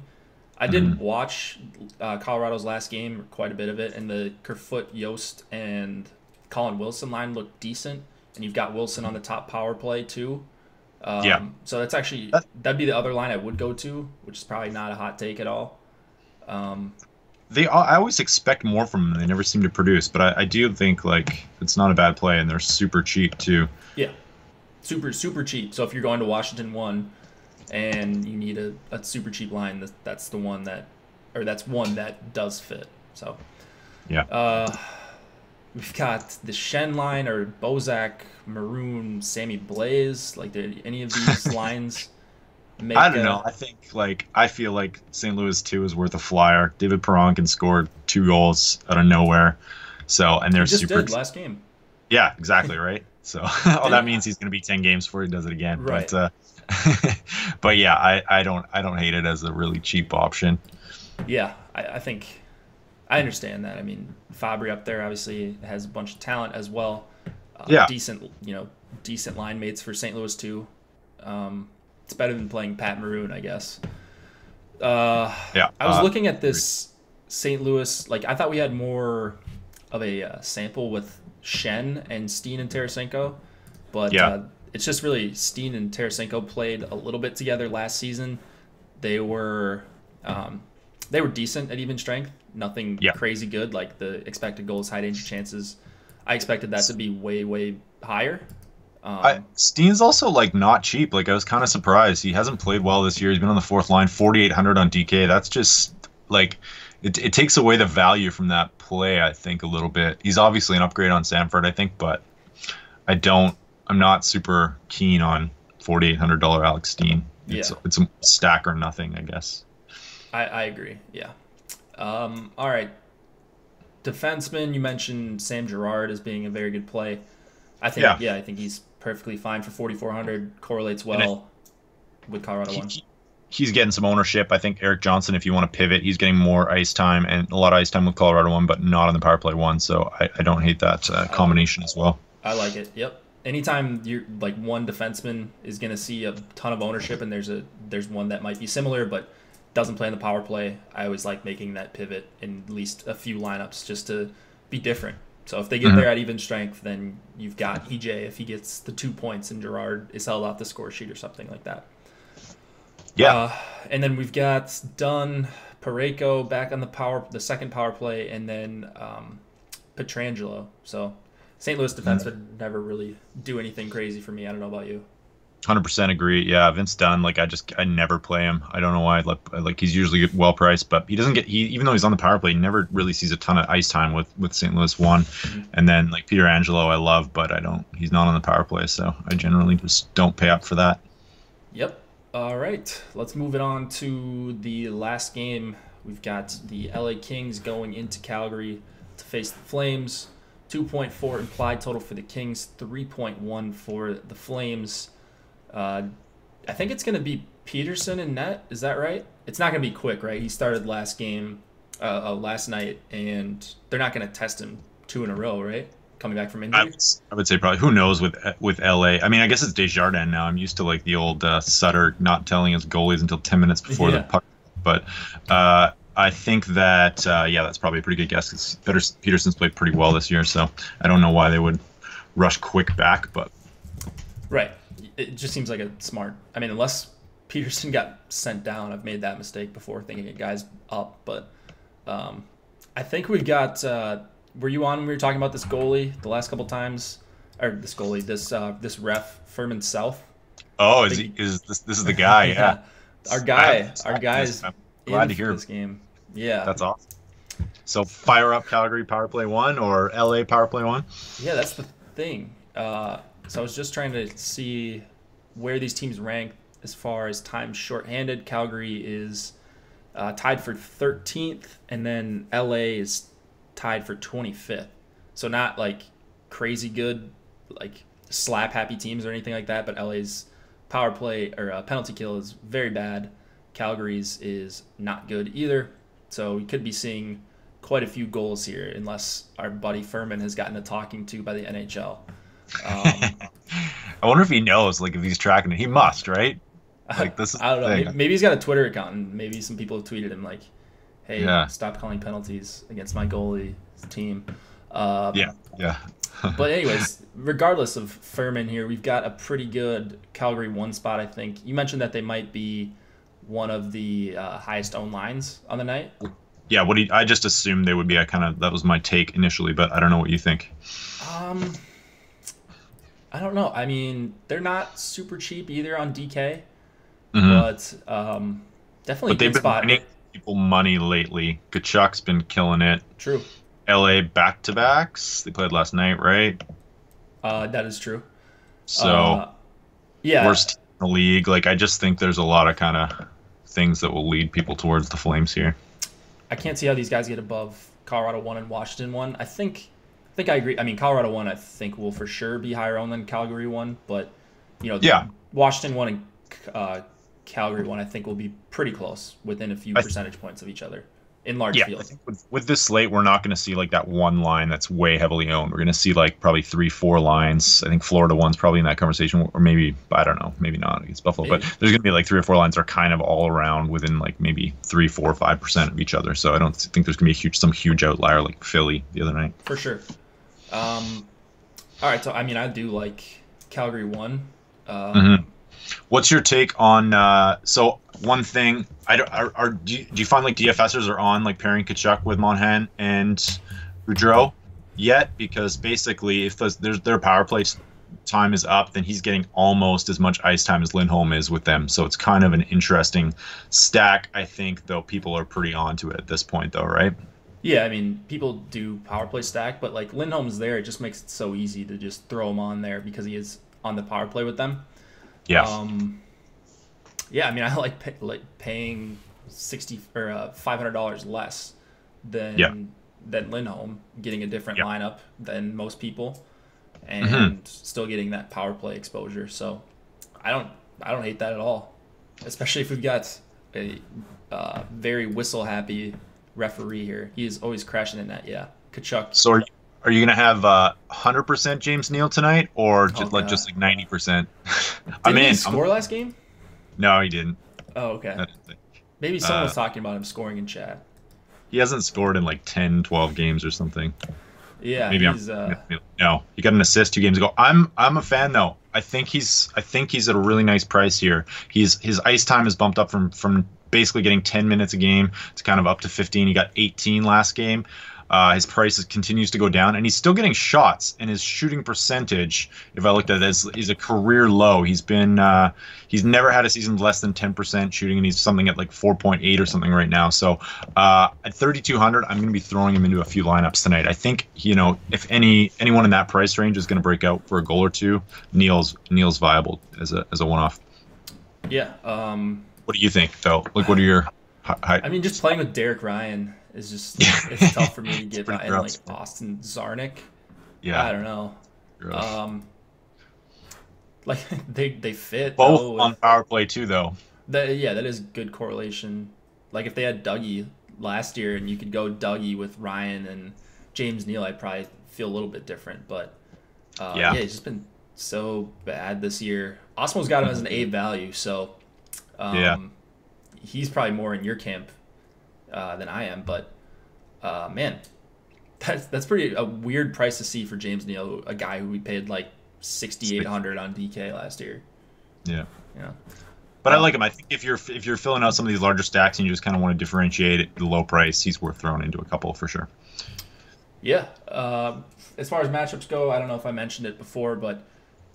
A: I did watch Colorado's last game, quite a bit of it, and the Kerfoot, Yost, and Colin Wilson line looked decent, and you've got Wilson on the top power play too. So that's actually that'd be the other line I would go to, which is probably not a hot take at all.
B: I always expect more from them. They never seem to produce, but I do think like it's not a bad play, and they're super cheap too.
A: Yeah, super cheap. So if you're going to Washington 1 and you need a super cheap line, that's one that does fit. So
B: yeah,
A: we've got the Shen line or Bozak, Maroon, Sammy Blaze. Like, did any of these lines?
B: I don't know. I feel like St. Louis 2 is worth a flyer. David Perron scored 2 goals out of nowhere. So, and they're super.
A: Did last game.
B: Yeah, exactly, right? So, that means he's going to be 10 games before he does it again.
A: Right.
B: But yeah, I don't hate it as a really cheap option.
A: Yeah, I think I understand that. I mean, Fabry up there obviously has a bunch of talent as well. Decent line mates for St. Louis 2. It's better than playing Pat Maroon, I guess. I was looking at this St. Louis. Like, I thought we had more of a sample with Shen and Steen and Tarasenko, but it's just really Steen and Tarasenko played a little bit together last season. They were decent at even strength. Nothing crazy good. Like the expected goals, high danger chances, I expected that to be way higher.
B: Steen's also like not cheap. Like I was kind of surprised. He hasn't played well this year. He's been on the 4th line, 4,800 on DK. That's just like it takes away the value from that play, I think, a little bit. He's obviously an upgrade on Samford, I think, but I'm not super keen on $4,800 Alex Steen. It's a stack or nothing, I guess.
A: I agree. Yeah. All right. defenseman, you mentioned Sam Girard as being a very good play. I think, I think he's perfectly fine for 4,400. Correlates well with Colorado 1.
B: He's getting some ownership. I think Eric Johnson, if you want to pivot, he's getting more ice time and a lot of ice time with Colorado 1, but not on the power play 1. So I don't hate that combination as well.
A: I like it. Yep. Anytime you're like one defenseman is going to see a ton of ownership, and there's one that might be similar but doesn't play in the power play, I always like making that pivot in at least a few lineups just to be different. So if they get there at even strength, then you've got EJ if he gets the 2 points and Girard is held off the score sheet or something like that.
B: Yeah.
A: And then we've got Dunn, Parayko back on the second power play, and then Pietrangelo. So St. Louis defense would never really do anything crazy for me. I don't know about you.
B: 100% agree. Yeah, Vince Dunn, like I never play him. I don't know why. Like he's usually well priced, but he doesn't get even though he's on the power play, he never really sees a ton of ice time with St. Louis 1. And then like Pietrangelo, I love, but he's not on the power play, so I generally just don't pay up for that.
A: Yep. All right, let's move it on to the last game. We've got the LA Kings going into Calgary to face the Flames. 2.4 implied total for the Kings, 3.1 for the Flames. I think it's going to be Peterson in net. Is that right? It's not going to be quick, right? He started last night, and they're not going to test him 2 in a row, right? Coming back from injury?
B: I would say probably. Who knows with LA? I mean, I guess it's Desjardins now. I'm used to like the old Sutter not telling his goalies until 10 minutes before the puck. But I think that that's probably a pretty good guess because Peterson's played pretty well this year. So I don't know why they would rush quick back, but
A: right. It just seems like a smart. I mean, unless Peterson got sent down, I've made that mistake before thinking a guy's up. But I think we've got. Were you on when we were talking about this goalie the last couple times, or this goalie, this ref, Furman South?
B: Oh, is this the guy? Yeah,
A: our guys.
B: I'm glad to hear
A: this game. Yeah,
B: that's awesome. So fire up Calgary power play 1 or LA power play 1?
A: Yeah, that's the thing. So I was just trying to see where these teams rank as far as time shorthanded. Calgary is tied for 13th, and then LA is tied for 25th. So not like crazy good, like slap happy teams or anything like that, but LA's power play or penalty kill is very bad. Calgary's is not good either. So we could be seeing quite a few goals here unless our buddy Furman has gotten a talking to by the NHL.
B: I wonder if he knows, like if he's tracking it. He must, right? Like this is
A: I don't know. Maybe he's got a Twitter account, and maybe some people have tweeted him like, hey, stop calling penalties against my goalie team. But anyways, regardless of Furman here, we've got a pretty good Calgary 1 spot, I think. You mentioned that they might be one of the highest owned lines on the night.
B: Yeah, I just assumed they would be. That was my take initially, but I don't know what you think.
A: I don't know. I mean, they're not super cheap either on DK, but definitely a good spot.
B: People money lately. Kachuk's been killing it.
A: True.
B: LA back-to-backs. They played last night, right?
A: That is true.
B: So, worst team in the league. Like, I just think there's a lot of kind of things that will lead people towards the Flames here.
A: I can't see how these guys get above Colorado 1 and Washington 1. I think I agree. I mean, Colorado 1, I think, will for sure be higher owned than Calgary 1, but Washington 1 and Calgary 1, I think, will be pretty close, within a few percentage points of each other in large fields.
B: I think with this slate, we're not going to see like that one line that's way heavily owned. We're going to see like probably 3-4 lines. I think Florida 1's probably in that conversation, or maybe, I don't know, maybe not against Buffalo, but there's going to be like 3 or 4 lines that are kind of all around within like maybe 3, 4, 5% of each other. So I don't think there's going to be some huge outlier like Philly the other night.
A: For sure. All right, so I mean, I do like Calgary 1.
B: What's your take on so one thing do you find like DFSers are on like pairing Kachuk with Monahan and Boudreau yet? Because basically if their power play time is up, then he's getting almost as much ice time as Lindholm is with them. So it's kind of an interesting stack, I think, though people are pretty onto it at this point though, right?
A: Yeah, I mean, people do power play stack, but like Lindholm's there, it just makes it so easy to just throw him on there because he is on the power play with them.
B: Yeah.
A: I mean, I like paying $60 or $500 less than than Lindholm, getting a different
B: Yep.
A: lineup than most people, and
B: Mhm.
A: still getting that power play exposure. So I don't hate that at all, especially if we've got a very whistle happy referee here. He is always crashing in that. Yeah, Kachuk.
B: So are you gonna have 100% James Neal tonight, or
A: Oh
B: just
A: god,
B: like 90%? I'm
A: didn't he
B: in.
A: score last game?
B: No, he didn't.
A: Oh okay.
B: I didn't think.
A: Maybe someone
B: Uh,
A: was talking about him scoring in chat.
B: he hasn't scored in like 10, 12 games or something.
A: Yeah,
B: Maybe I'm.
A: he's
B: No, he got an assist 2 games ago. I'm a fan though. I think he's at a really nice price here. His ice time is bumped up from basically getting 10 minutes a game to kind of up to 15. He got 18 last game. His price continues to go down, and he's still getting shots. And his shooting percentage, if I looked at it, is a career low. He's never had a season less than 10% shooting, and he's something at like 4.8 or something right now. So at 3,200, I'm going to be throwing him into a few lineups tonight. I think if anyone in that price range is going to break out for a goal or two, Neal's viable as a one-off.
A: yeah.
B: What do you think, though? Like, what are your?
A: I mean, just playing with Derek Ryan is just it's tough for me to get
B: pretty
A: by. And like
B: rough.
A: Austin Czarnik,
B: Yeah,
A: I don't know.
B: rough.
A: Like they fit
B: Both
A: though,
B: on power play too, though.
A: yeah, that is good correlation. Like if they had Dougie last year and you could go Dougie with Ryan and James Neal, I'd probably feel a little bit different. But
B: Yeah.
A: yeah, he's just been so bad this year. Osmo's got him as an A value, so
B: Yeah.
A: he's probably more in your camp than I am. But man, that's pretty a weird price to see for James Neal, a guy who we paid like 6,800 on DK last year.
B: Yeah.
A: Yeah.
B: But I like him. I think if you're filling out some of these larger stacks and you just kind of want to differentiate at the low price, he's worth throwing into a couple for sure.
A: Yeah. As far as matchups go, I don't know if I mentioned it before, but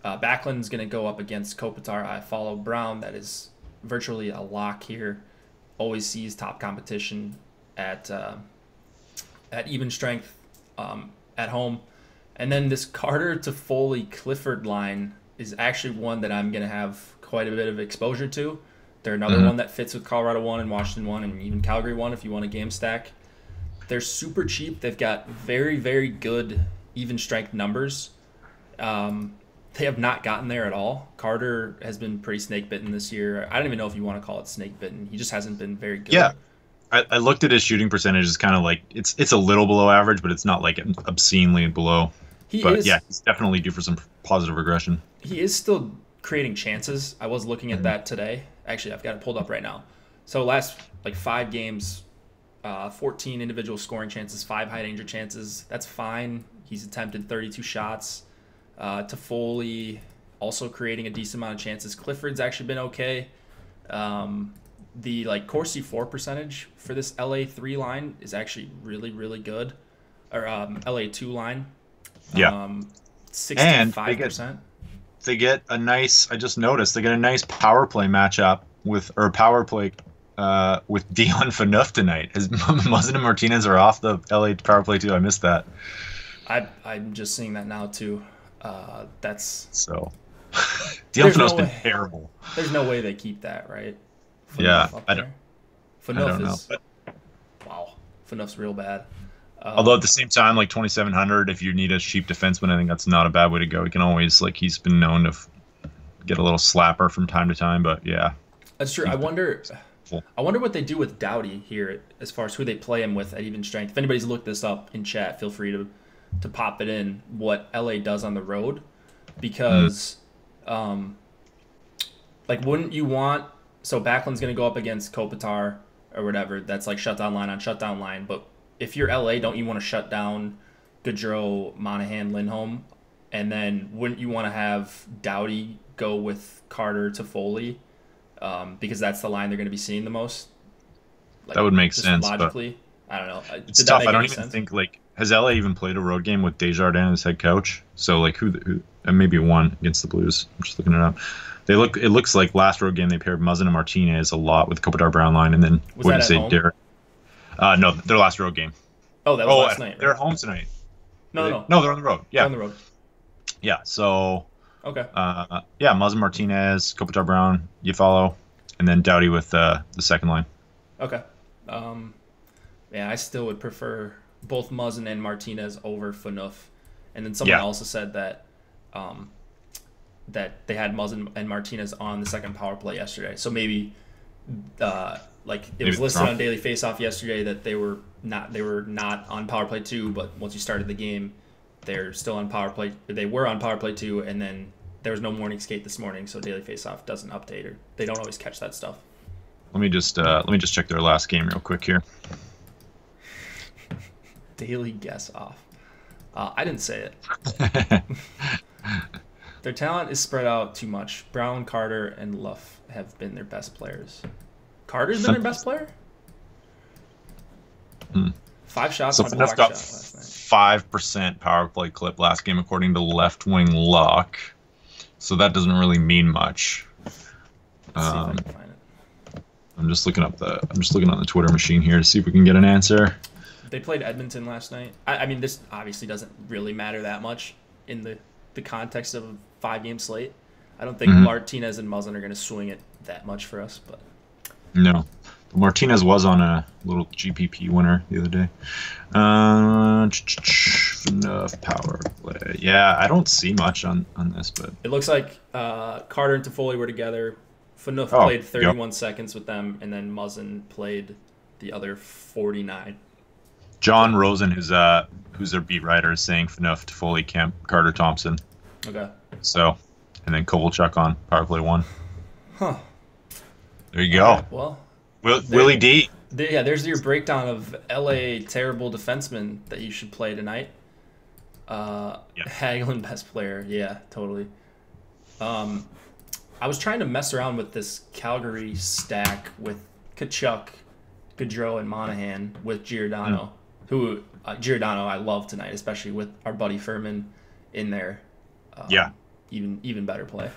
A: Backlund's going to go up against Kopitar. I follow Brown. That is virtually a lock here. Always sees top competition at even strength at home. And then this Carter to Foley Clifford line is actually one that I'm going to have quite a bit of exposure to. They're another one that fits with Colorado 1 and Washington 1 and even Calgary 1 if you want a game stack. They're super cheap. They've got very, very good even strength numbers. They have not gotten there at all. Carter has been pretty snake bitten this year. I don't even know if you want to call it snake bitten. He just hasn't been very good.
B: Yeah. I looked at his shooting percentage. It's kind of like it's a little below average, but it's not like obscenely below. Yeah, he's definitely due for some positive regression.
A: He is still creating chances. I was looking at that today. Actually, I've got it pulled up right now. So last like 5 games, 14 individual scoring chances, 5 high danger chances. That's fine. He's attempted 32 shots. Toffoli also creating a decent amount of chances. Clifford's actually been okay. The like Corsi 4 percentage for this LA3 line is actually really, really good. Or LA2 line.
B: Yeah.
A: 65%.
B: They get a nice. I just noticed they get a nice power play matchup with Dion Phaneuf tonight. As Muzzin and Martinez are off the LA power play too. I missed that.
A: I'm just seeing that now too. That's
B: so. Dion Phaneuf's been
A: way.
B: terrible.
A: There's no way they keep that, right?
B: Yeah,
A: I don't know. Wow, Phaneuf's real bad.
B: Although at the same time, like 2,700, if you need a cheap defenseman, I think that's not a bad way to go. He can always he's been known to get a little slapper from time to time, but yeah,
A: that's true. I wonder what they do with Doughty here as far as who they play him with at even strength. If anybody's looked this up in chat, feel free to pop it in. What LA does on the road, because wouldn't you want? So Backlund's going to go up against Kopitar or whatever. That's like shutdown line on shutdown line. But if you're LA, don't you want to shut down Gaudreau, Monahan, Lindholm? And then wouldn't you want to have Doughty go with Carter to Foley? Because that's the line they're going to be seeing the most.
B: That would make sense.
A: Logically, I don't know.
B: It's tough. I don't even think has LA even played a road game with Desjardins as head coach? So who maybe one against the Blues. I'm just looking it up. It looks like last road game they paired Muzzin and Martinez a lot with Kopitar Brown line, and then
A: what do you say,
B: Derek? No, their last road game.
A: Oh, that was last night. Right?
B: They're at home tonight.
A: No,
B: they're on the road. Yeah,
A: they're on the road.
B: Yeah, so
A: okay.
B: Muzzin Martinez, Kopitar Brown, you follow, and then Doughty with the second line.
A: Okay. Yeah, I still would prefer both Muzzin and Martinez over Phaneuf. And then someone also said that that they had Muzzin and Martinez on the second power play yesterday. So maybe it was listed on Daily Faceoff yesterday that they were not on power play 2, but once you started the game, they're still on power play. They were on power play 2, and then there was no morning skate this morning, so Daily Faceoff doesn't update, or they don't always catch that stuff.
B: Let me just check their last game real quick here.
A: Daily guess off. I didn't say it. Their talent is spread out too much. Brown, Carter, and Luff have been their best players. Carter's been their best player? 5 shots
B: so
A: on block shot last
B: night. 5% power play clip last game according to Left Wing Luck. So that doesn't really mean much.
A: Let's see if I can find it.
B: I'm just looking on the Twitter machine here to see if we can get an answer.
A: They played Edmonton last night. I mean, this obviously doesn't really matter that much in the context of a 5-game slate. I don't think Martinez and Muzzin are going to swing it that much for us, but
B: no. Martinez was on a little GPP winner the other day. Enough power play. Yeah, I don't see much on this, but
A: it looks like Carter and Toffoli were together. Phaneuf played 31 seconds with them, and then Muzzin played the other 49.
B: John Rosen, who's their beat writer, is saying Phaneuf, Toffoli, Kemp, Carter, Thompson.
A: Okay.
B: So, and then Kovalchuk on power play 1.
A: Huh.
B: There you go.
A: Right, well,
B: Willie D.
A: There's your breakdown of LA terrible defensemen that you should play tonight. Hagelin best player. Yeah, totally. I was trying to mess around with this Calgary stack with Tkachuk, Gaudreau, and Monahan with Giordano, who Giordano I love tonight, especially with our buddy Furman in there. Even better play.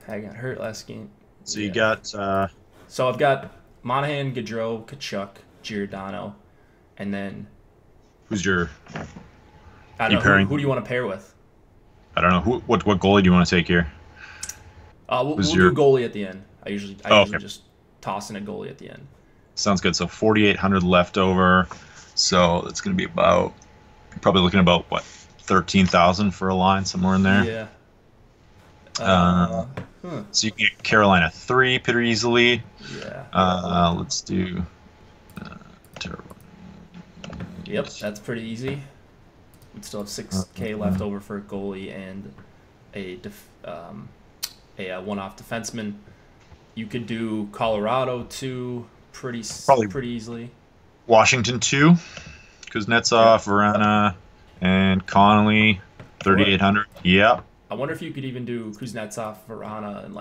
A: I got hurt last game.
B: So you got...
A: So I've got Monahan, Gaudreau, Tkachuk, Giordano, and then...
B: Who's your...
A: I don't know. Who do you want to pair with?
B: I don't know. What goalie do you want to take here?
A: We'll do goalie at the end. I usually just toss in a goalie at the end.
B: Sounds good. So 4,800 left over. So it's going to be probably looking about, 13,000 for a line, somewhere in there?
A: Yeah.
B: So you can get Carolina 3 pretty easily.
A: Yeah.
B: Let's do...
A: Yep, that's pretty easy. We'd still have 6K left over for a goalie and a one-off defenseman. You could do Colorado 2 pretty easily.
B: Washington 2, Kuznetsov, Verana, and Connolly 3,800. Yeah.
A: I wonder if you could even do Kuznetsov, Verana, and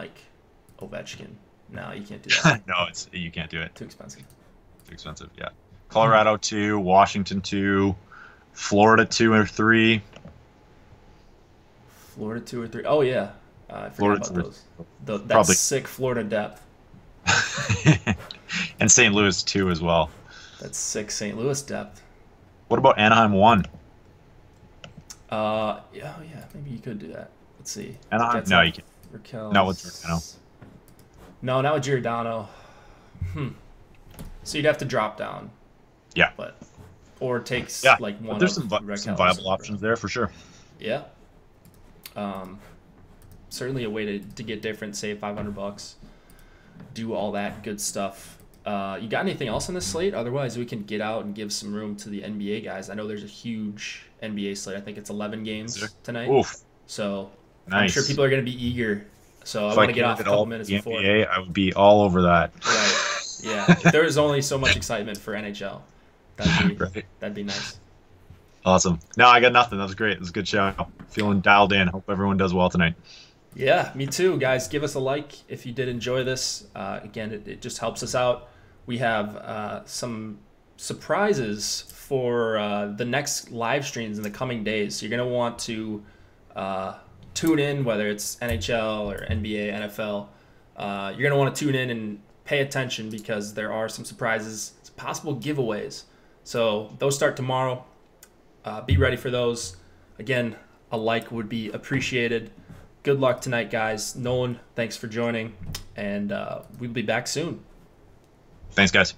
A: Ovechkin. No, you can't do that.
B: No, you can't do it.
A: Too expensive.
B: Yeah. Colorado 2, Washington 2, Florida 2 or 3.
A: Florida 2 or 3. Oh yeah, I forgot about those. That's
B: probably
A: sick Florida depth.
B: And St. Louis 2 as well.
A: That's sick St. Louis depth.
B: What about Anaheim 1?
A: Yeah, maybe you could do that. Let's see.
B: Anaheim? No, you can't.
A: Raquel.
B: Not with Giordano.
A: No, not with Giordano. So you'd have to drop down.
B: Yeah.
A: Or take one.
B: But there's some viable options there for sure.
A: Yeah. Certainly a way to get different. Save $500. Do all that good stuff. You got anything else on this slate? Otherwise, we can get out and give some room to the NBA guys. I know there's a huge NBA slate. I think it's 11 games tonight.
B: Oof.
A: So
B: nice.
A: I'm sure people are going to be eager. So I want to get off a couple minutes before.
B: NBA, I would be all over that.
A: Right. Yeah. There is only so much excitement for NHL. That'd be nice.
B: Awesome. No, I got nothing. That was great. It was a good show. Feeling dialed in. Hope everyone does well tonight.
A: Yeah, me too, guys. Give us a like if you did enjoy this. Again, it just helps us out. We have some surprises for the next live streams in the coming days. So you're going to want to tune in, whether it's NHL or NBA, NFL. You're going to want to tune in and pay attention because there are some surprises, some possible giveaways. So those start tomorrow. Be ready for those. Again, a like would be appreciated. Good luck tonight, guys. Nolan, thanks for joining, and we'll be back soon.
B: Thanks, guys.